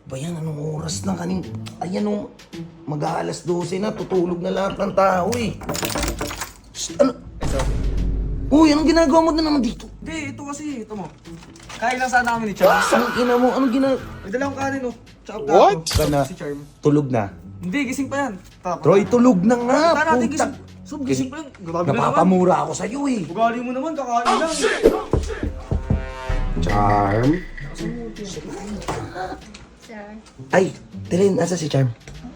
Ba yan, anong oras na kaning... Ayan o, mag-aalas 12 na, tutulog na lahat ng tao eh. Shh, ano? Ito. Uy, anong ginagawa mo na naman dito? Hindi, ito kasi, ito mo. Kain lang sana kami ni Charm. Ang ina mo, anong May dalang kanin oh. Tsaka plato. What? Kana, Si Charm. tulog na. Hindi, gising pa yan. Tapos. Troy, tulog na nga. Tara natin Puta. gising. Sob, gising pa yan. Grabe na naman. Napapamura ako sa'yo eh. Ugali mo naman, kakain lang. Charm? Sir, Ay, Telen, nasa si Charm?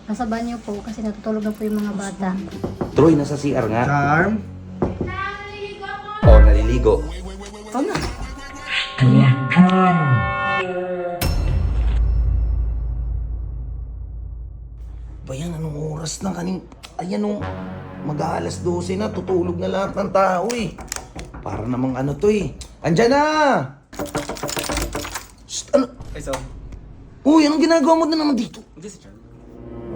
nasa banyo po kasi natutulog na po yung mga bata. Troy, nasa CR nga. Charm? Oo, naliligo. Tana. Ba yan, anong oras na kaning... Ayan o, mag-aalas 12 na, tutulog na lahat ng tao eh. Para namang ano to eh. Andyan na! Shh, ano? Ay, so. Uy, anong ginagawa mo na naman dito? Hindi si Charm.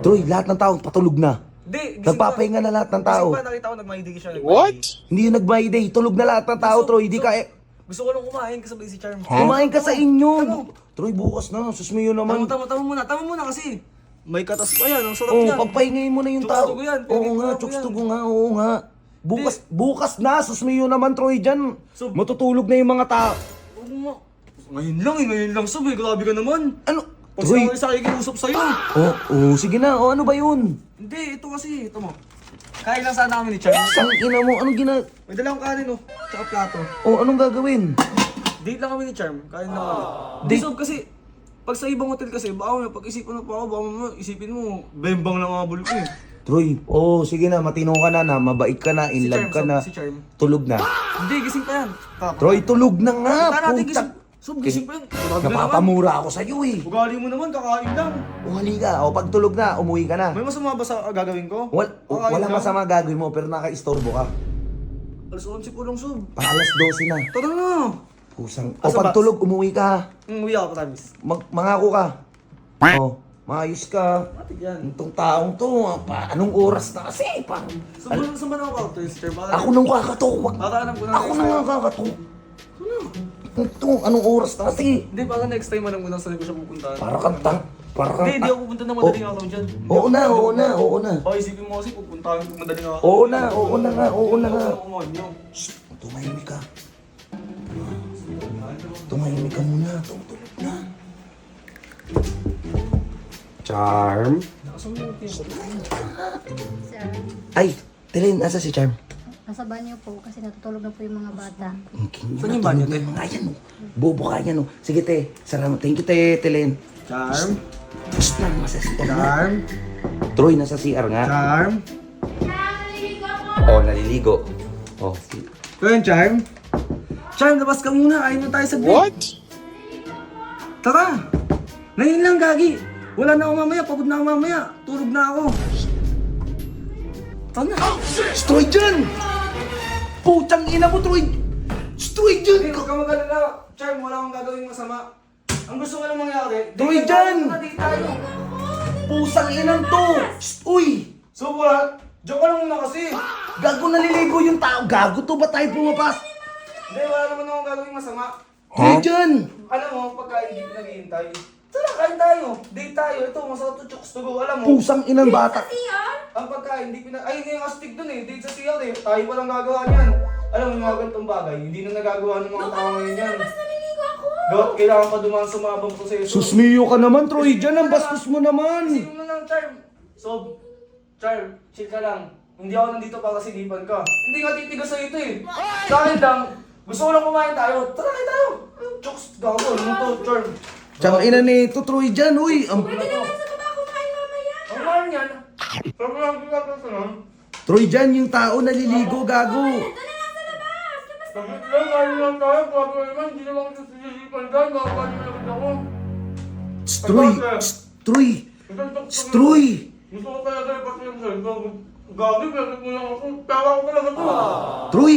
Troy, lahat ng tao patulog na. Hindi, gising Nagpapahinga na lahat ng tao. Gising pa, nakita ko nagmahidig siya. What? Hindi yung nag-Friday, tulog na lahat ng tao, Troy. Hindi ka eh. Gusto ko lang kumain kasabay si Charm. Kumain ka sa inyo. Ano? Troy, bukas na. Sus mo yun naman. Tama muna kasi. May katas pa yan, ang sarap Oo, yan. pagpahingayin mo na yung tao. Chokes-tugo yan, Oo nga, pinagtutugo chokes-tugo yan. nga, oo nga. Bukas na, sus mo yun naman, Troy, dyan. So- Matutulog na yung mga tao. Oo nga. Ngayon lang Sob, grabe ka naman. Ano? Pag Troy, sa kikiusap sa'yo. sige na. Ano ba yun? Hindi, ito kasi, ito mo. Kain lang sana kami ni Charm. Sang ina mo, anong May dalang kanin oh, tsaka plato. anong gagawin? Date lang kami ni Charm, kain lang kami. Date? Sob kasi, pag sa ibang hotel kasi, baka may pag-isipan na pa ako, baka mo isipin mo, bembang lang mga bulko eh. Troy, sige na, matino ka na, mabait ka na, in love ka na. Si Charm. Tulog na. Hindi, gising pa yan. Tapos. Troy, tulog na nga. Tara natin Puta. gising. Sob, gising pa yan. Grabe ka naman. Napapamura ako sa'yo eh. Ugali mo naman, kakain lang. Hali ka. Pag tulog na, umuwi ka na. May masama ba sa gagawin ko? Walang masama gagawin mo, pero naka-istorbo ka. Alas 11 po lang, Sob. Alas 12 na. Tara na. Pusang. Asa Pag ba? tulog, umuwi ka. Umuwi ako, promise. Mangako ka. Maayos ka. Matik yan. Itong taong to, anong oras na kasi? Saan ba ako out, Sir? Ako nang kakatok. Baka alam ko na. Ako nang kakatok. Ito, anong oras na kasi? Hindi, baka next time alam ko na saan ko siya pupuntahan. Para kang tang. Para kang Hindi ako pupunta ng madaling araw dyan. Oo na. Baka isipin mo kasi pupuntahan ko madaling araw. Oo na nga. Shhh! Tumahimik ka. Tumahimik ka muna. Tulog na. Charm? Sir, Ay, Telen, nasa si Charm? nasa banyo po kasi natutulog na po yung mga bata. Saan yung banyo? Ayan o. Bobo ka yan o. Sige te, salamat. Thank you te, Telen. Charm? Shhh lang, nasa CR nga. Charm? Troy, nasa CR nga. Charm? Oo, naliligo. Ito yung Charm? Charm, labas ka muna. Kain na tayo sa break. What? Tara! Ngayon lang, Gagi. Wala na ako mamaya. Pagod na ako mamaya. Tulog na ako. Tara na. Troy dyan! Putang ina mo, Troy! Troy Hindi, dyan! huwag ka mag-alala. Charm, wala akong gagawing masama. Ang gusto ko lang mangyari, Troy, date dyan! Date tayo. Pusang inang to! Uy! So what? Joke ka lang muna kasi. Gago naliligo yung tao. Gago to ba tayo pumapas? Hindi, wala naman akong gagawing masama. Troy dyan! Alam mo, pagka hindi ka naghihintay, tara, kain tayo. Date tayo. Ito, masarap to chokes to go. Alam mo, Pusang inang bata. ang pagkain, hindi ay, hindi yung astig dun eh. Date sa CR eh. Tayo palang gagawa niyan. Alam mo, yung mga ganitong bagay, hindi na nagagawa ng mga tao ngayon yan. Gawat, kailangan pa dumaan sa mga bang proseso. Susmiyo ka naman, Troy dyan. Ang bastos mo naman. Isipin mo lang, Charm. So, Charm, chill ka lang. Hindi ako nandito para silipan ka. Hindi nga titigas sa'yo ito eh. Sa akin lang, gusto ko lang kumain tayo. Tara, kain tayo. Chokes, gago. Ano to, Charm? Tsaka ina nito, Troy dyan. Uy, Ang mahal niyan. Sabi lang, ginagawa sa nun. Troy dyan, yung tao naliligo, gago. Sabi lang, kain lang tayo. Grabe naman, hindi naman ako sisilipan dyan. Gagawa niyo lang ako. Troy, Troy, Troy. Gusto ko talaga ipasayang sa'yo. Gabi, pero mo lang ako. Tawa ko talaga to. Troy,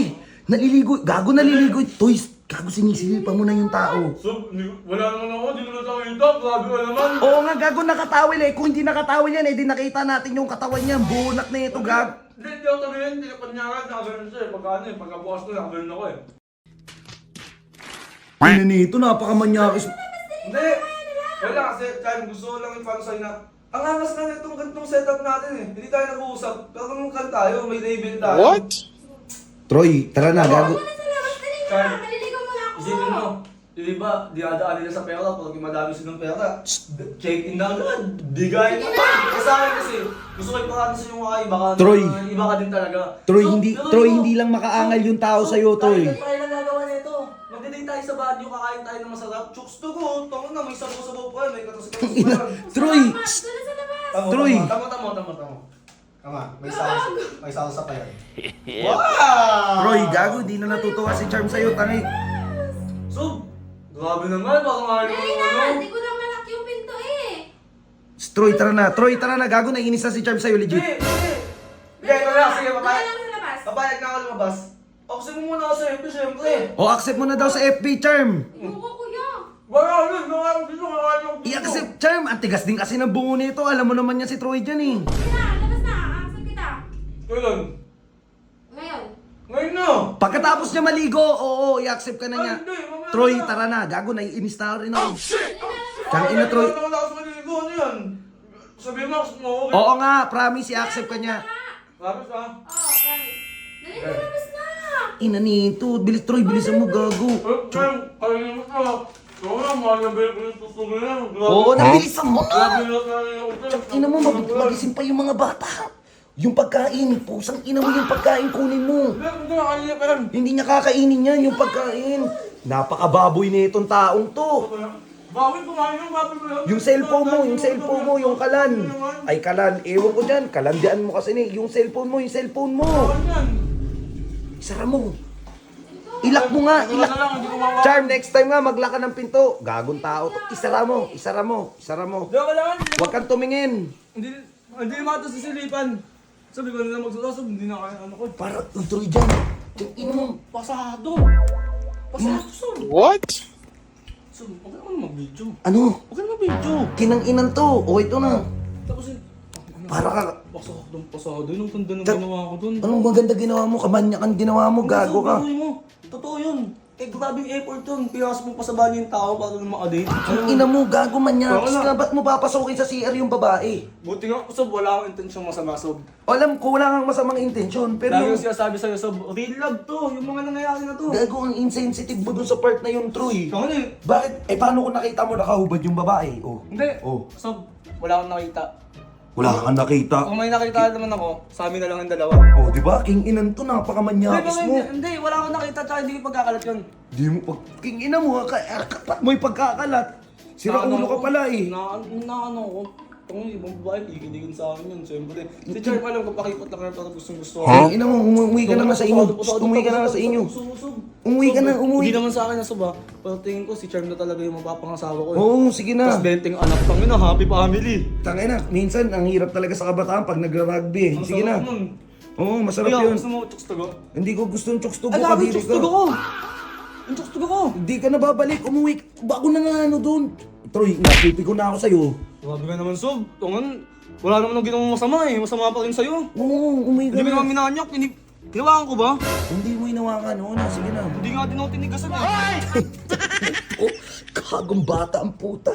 naliligo. Gago naliligo. Troy, gago sinisilipan mo na yung tao. So, wala naman ako. Di ko na nakita. Grabe ka naman. Oo nga, gago nakatawil eh. Kung hindi nakatawil yan, eh, di nakita natin yung katawan niya. Bunak na ito, gago. Hindi ako sabihin. Hindi ka panyaran. Nakaganon siya eh. Pagka ano eh. Pagkabukas ko, nakaganon ako eh. Ina nito, napakamanyakis. Hindi. Wala kasi, Char, gusto ko lang i-follow sa'yo na ang angas na itong ganitong setup natin eh. Hindi tayo nag-uusap. Pero kung kan tayo, may label tayo. What? Troy, tara na, gago. Muna sa labas, dali na. Char. Maliligaw muna ako. Isipin mo, di ba, dinadaan nila sa pera pag madami silang pera. Check in na agad. Bigay mo. Kasi sa akin kasi, gusto ko ipakita sa yung mga iba ka. Troy. Iba ka din talaga. Troy, So, hindi, pero Troy, mo, hindi lang makaangal yung tao sa'yo, Troy. Tayo na nagawa nito. Magdiday tayo sa banyo, kakain tayo ng masarap. Chooks to go. Tango na, may sabaw-sabaw pa yan. May katas-katas pa yan. Troy, Salamat, doon sa labas. Tamo, Troy. Tamo. Tama, may salsa pa yan. Wow! Troy, gago, di na natutuwa si Charm sa'yo, tangi. So, grabe naman, baka nga Dali na, hindi ko na malak yung pinto eh. Troy, tara na, gago, naiinis na si Charm sa'yo, legit. Hindi. Hindi, ito na, sige, Doon papayag. lang sa labas. Papayag na ako lumabas. Oxy mo muna ako sa FB, syempre. O, accept mo na daw sa FB, Charm. Ayoko, kuya. Wala, dito, kakain ako dito. I-accept, Charm. Ang tigas din kasi ng bungo nito. Alam mo naman yan si Troy dyan eh. Sige na, labas na. Aasap kita. Kailan? Ngayon. Ngayon na. Pagkatapos niya maligo, oo, i-accept ka na niya. Ay, hindi, mamaya Troy, na. tara na. Gago, naiinis na rin ako. Dali na, Tsang ina, Troy. Wala ako sa maliligo, ano yan? Sabi mo, okay. Oo nga, promise, i-accept ka niya. Lapis ah. Oo, promise. Dali na, labas na. Ina nito. Bilis, Troy, bilisan mo, gago. Chang, kainin mo ito. Oo nga, mahal na babe, tutugin na. Oo, nabilisan mo Grabe na. na tayo. Tsang ina mo, magising pa yung mga bata. Yung pagkain, pusang ina mo yung pagkain, kunin mo. Hindi na kanina pa yan. Hindi niya kakainin yan, yung pagkain. Napakababoy na itong taong to. Bawin, kumain yung baboy mo yan. Yung cellphone mo, yung kalan. Ay, kalan, ewan ko dyan. Kalandian mo kasi ni. Yung cellphone mo. Bawin yan. Isara mo. Ilak mo nga, Wala ilak. na lang, hindi ko makawa. Charm, next time nga, maglaka ng pinto. Gagong tao to. Isara mo. Hindi, wala nga. Huwag kang tumingin. Hindi naman ito sisilipan. Sabi ko na magsulasog, hindi na kaya ano ko. Para tuloy dyan. Yung ina mo. Pasado. Pasado, Sob. Sob, huwag ka naman mag-video. Ano? Huwag ka naman mag-video. Kinang inan to. O, ito na. Tapos Para ka. pasado. Yun ang tanda ng Ta- ginawa ko dun. Anong maganda ginawa mo? Kamanyakan ginawa mo. Gago ka. Sob, mo. Totoo yun. Eh, grabing effort yun. Pinasok mo pa sa banyo yung tao para lang makadate. Ang ina mo, gago man yan. Wala. Tapos nga, ba't mo papasokin sa CR yung babae? Buti nga, Sob, wala akong intensyong masama, Sob. Alam ko, wala kang masamang intensyon. Pero Lagi yung sinasabi sa'yo, Sob, real love to. Yung mga nangyayari na to. gago ang insensitive mo dun sa part na yun, Troy. Ano eh? Bakit? Eh, paano kung nakita mo nakahubad yung babae? Oh. Hindi. Oh. Sob, wala akong nakita. Wala kang nakita. Kung may nakita naman ako, sa amin na lang ang dalawa. Oh, di ba? King inan to, napakamanyakis mo. Hindi, wala akong nakita tsaka hindi ko pagkakalat yun. Di mo pag... King ina mo, kapat mo yung pagkakalat. Sira ulo ka pala eh. Ano ko, kung ibang babae, ikiligin sa akin yun, siyempre. Si Charm alam ko, pakipot lang kayo para gustong gusto. King ina mo, umuwi ka na nga sa inyo. Umuwi ka na nga sa inyo. Umuwi ka na, umuwi. Hindi naman sa akin na Sob, pero tingin ko si Charm na talaga yung mapapangasawa ko. Oo, sige na. Tapos 20 anak pang yun, happy family. Tangay na, minsan ang hirap talaga sa kabataan pag nagra-rugby eh. Sige na. Oo, masarap Kaya, yun. gusto mo chokes tago? Hindi ko gustong chokes to Ay, go, grabe, kadiri chokes ka. tago ko! Ang chokes tago ko! Hindi ka na babalik, umuwi. Bago na nga ano doon. Troy, napipigo na ako sa'yo. Grabe ka naman, Sob. Tungan, wala naman ang ginawang masama eh. Masama pa rin sa'yo. Oo, umuwi ka Hindi mo naman na. minanyak. Ginawakan ko ba? Hindi mo inawakan. Oo na, sige na. Hindi nga din ako tinigasan eh. Oh, kagong bata ang puta.